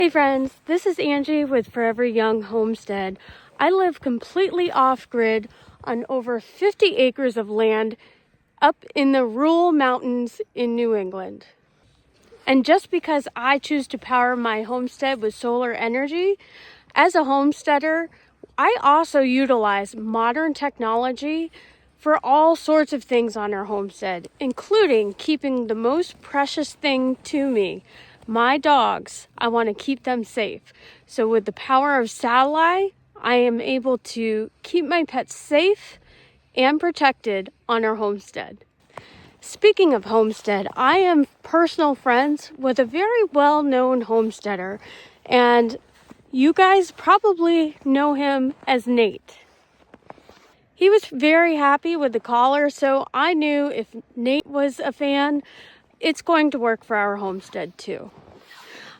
Hey friends, this is Angie with Forever Young Homestead. I live completely off-grid on over 50 acres of land up in the rural mountains in New England. And just because I choose to power my homestead with solar energy, as a homesteader, I also utilize modern technology for all sorts of things on our homestead, including keeping the most precious thing to me, my dogs. I want to keep them safe. So with the power of Satellai, I am able to keep my pets safe and protected on our homestead. Speaking of homestead, I am personal friends with a very well-known homesteader, and you guys probably know him as Nate. He was very happy with the collar, so I knew if Nate was a fan, it's going to work for our homestead too.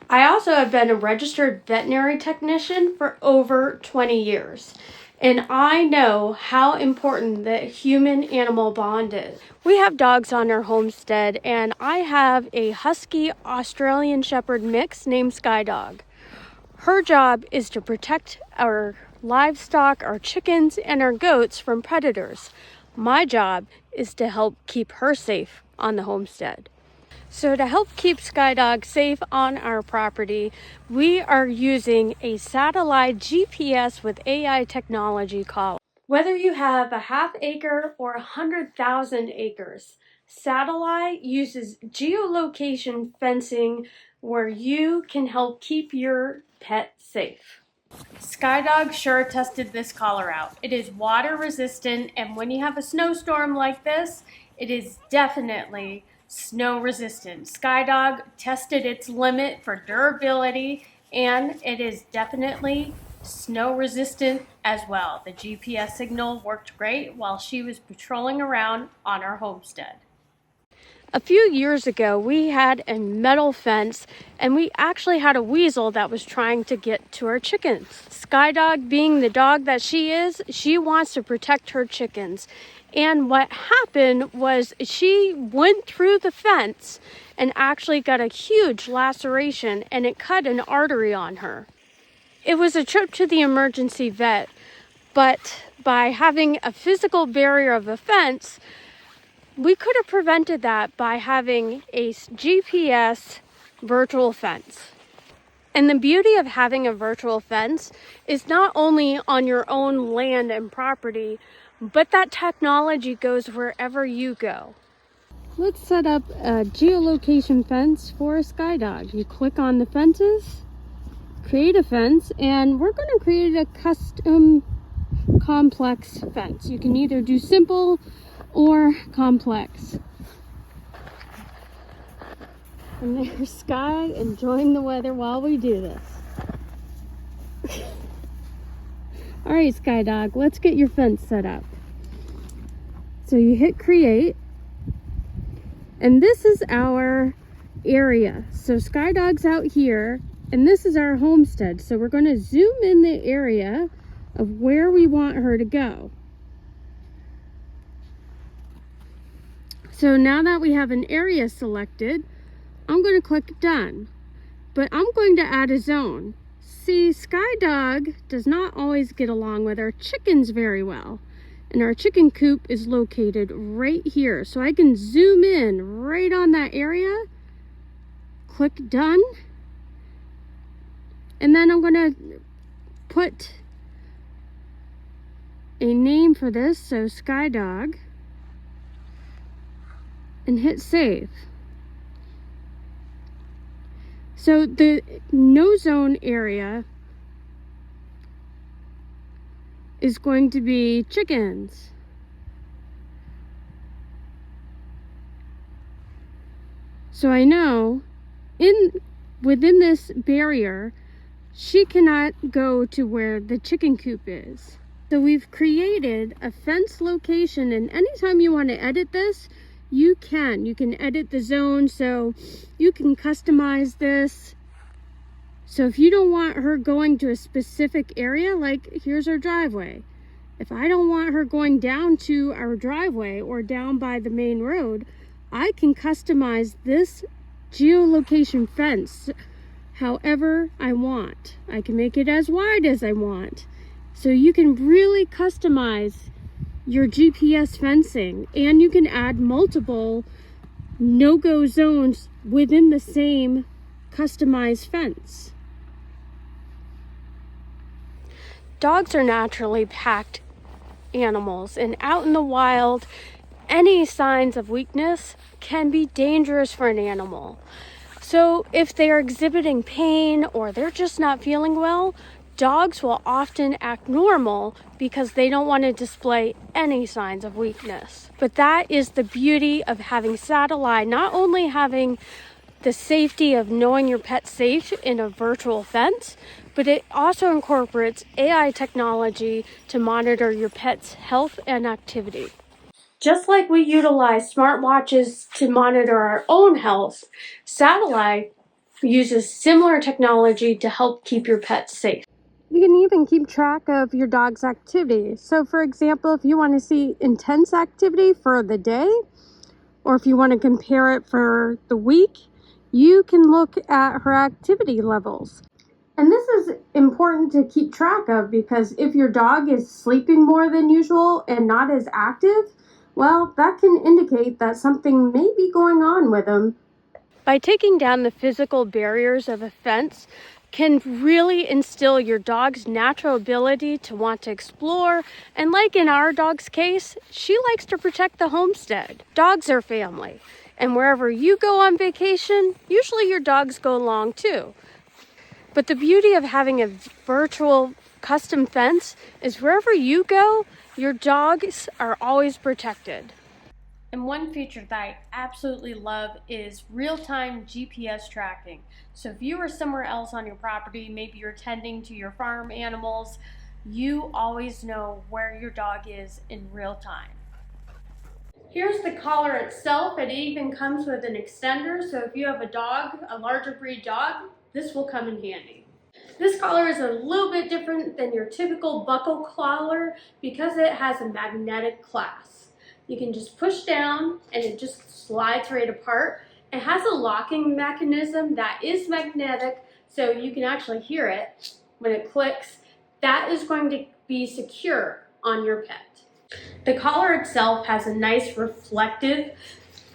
I also have been a registered veterinary technician for over 20 years, and I know how important the human-animal bond is. We have dogs on our homestead, and I have a husky Australian Shepherd mix named Skyedog. Her job is to protect our livestock, our chickens, and our goats from predators. My job is to help keep her safe on the homestead. So to help keep Skyedog safe on our property, we are using a satellite GPS with AI technology collar. Whether you have a half acre or 100,000 acres, Satellai uses geolocation fencing where you can help keep your pet safe. Skyedog sure tested this collar out. It is water resistant, and when you have a snowstorm like this, it is definitely snow resistant. Skyedog tested its limit for durability, and it is definitely snow resistant as well. The GPS signal worked great while she was patrolling around on our homestead. A few years ago, we had a metal fence, and we actually had a weasel that was trying to get to our chickens. Skyedog, being the dog that she is, she wants to protect her chickens. And what happened was she went through the fence and actually got a huge laceration, and it cut an artery on her. It was a trip to the emergency vet, but by having a physical barrier of a fence, we could have prevented that by having a GPS virtual fence. And the beauty of having a virtual fence is not only on your own land and property, but that technology goes wherever you go. Let's set up a geolocation fence for a Skyedog. You click on the fences, create a fence, and we're going to create a custom complex fence. You can either do simple or complex. And there's Sky enjoying the weather while we do this. All right, Skyedog, let's get your fence set up. So you hit create, and this is our area. So Skyedog's out here, and this is our homestead. So we're going to zoom in the area of where we want her to go. So now that we have an area selected, I'm going to click done, but I'm going to add a zone. See, Skyedog does not always get along with our chickens very well, and our chicken coop is located right here. So I can zoom in right on that area, click done, and then I'm going to put a name for this, so Skyedog, and hit save. So the no zone area is going to be chickens. So I know within this barrier, she cannot go to where the chicken coop is. So we've created a fence location, and anytime you want to edit this, you can edit the zone, so you can customize this. So if you don't want her going to a specific area, like here's our driveway. If I don't want her going down to our driveway or down by the main road, I can customize this geolocation fence however I want. I can make it as wide as I want. So you can really customize your GPS fencing, and you can add multiple no-go zones within the same customized fence. Dogs are naturally packed animals, and out in the wild, any signs of weakness can be dangerous for an animal. So if they are exhibiting pain or they're just not feeling well, dogs will often act normal because they don't want to display any signs of weakness. But that is the beauty of having Satellai, not only having the safety of knowing your pet's safe in a virtual fence, but it also incorporates AI technology to monitor your pet's health and activity. Just like we utilize smartwatches to monitor our own health, Satellai uses similar technology to help keep your pets safe. You can even keep track of your dog's activity. So for example, if you want to see intense activity for the day, or if you want to compare it for the week, you can look at her activity levels. And this is important to keep track of because if your dog is sleeping more than usual and not as active, well, that can indicate that something may be going on with them. By taking down the physical barriers of a fence can really instill your dog's natural ability to want to explore. And like in our dog's case, she likes to protect the homestead. Dogs are family. And wherever you go on vacation, usually your dogs go along too. But the beauty of having a virtual custom fence is wherever you go, your dogs are always protected. And one feature that I absolutely love is real-time GPS tracking. So if you are somewhere else on your property, maybe you're tending to your farm animals, you always know where your dog is in real time. Here's the collar itself. It even comes with an extender, so if you have a dog, a larger breed dog, this will come in handy. This collar is a little bit different than your typical buckle collar because it has a magnetic clasp. You can just push down and it just slides right apart. It has a locking mechanism that is magnetic, so you can actually hear it when it clicks. That is going to be secure on your pet. The collar itself has a nice reflective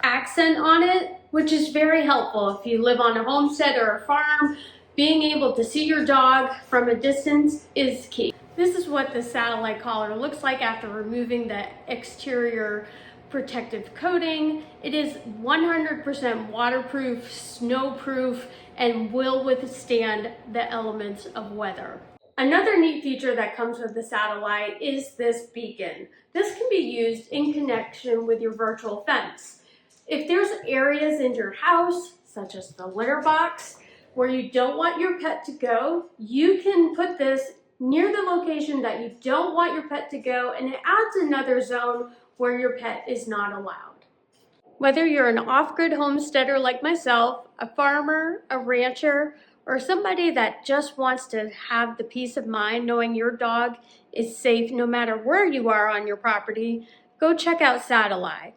accent on it, which is very helpful if you live on a homestead or a farm. Being able to see your dog from a distance is key. This is what the Satellai collar looks like after removing the exterior protective coating. It is 100% waterproof, snowproof, and will withstand the elements of weather. Another neat feature that comes with the Satellai is this beacon. This can be used in connection with your virtual fence. If there's areas in your house, such as the litter box, where you don't want your pet to go, you can put this near the location that you don't want your pet to go, and it adds another zone where your pet is not allowed. Whether you're an off-grid homesteader like myself, a farmer, a rancher, or somebody that just wants to have the peace of mind knowing your dog is safe no matter where you are on your property, go check out Satellai.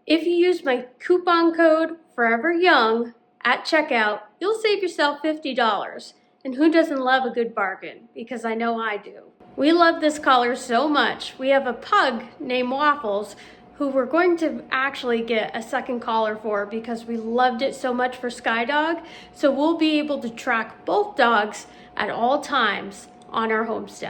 If you use my coupon code FOREVERYOUNG at checkout, you'll save yourself $50. And who doesn't love a good bargain? Because I know I do. We love this collar so much. We have a pug named Waffles who we're going to actually get a second collar for because we loved it so much for Skyedog. So we'll be able to track both dogs at all times on our homestead.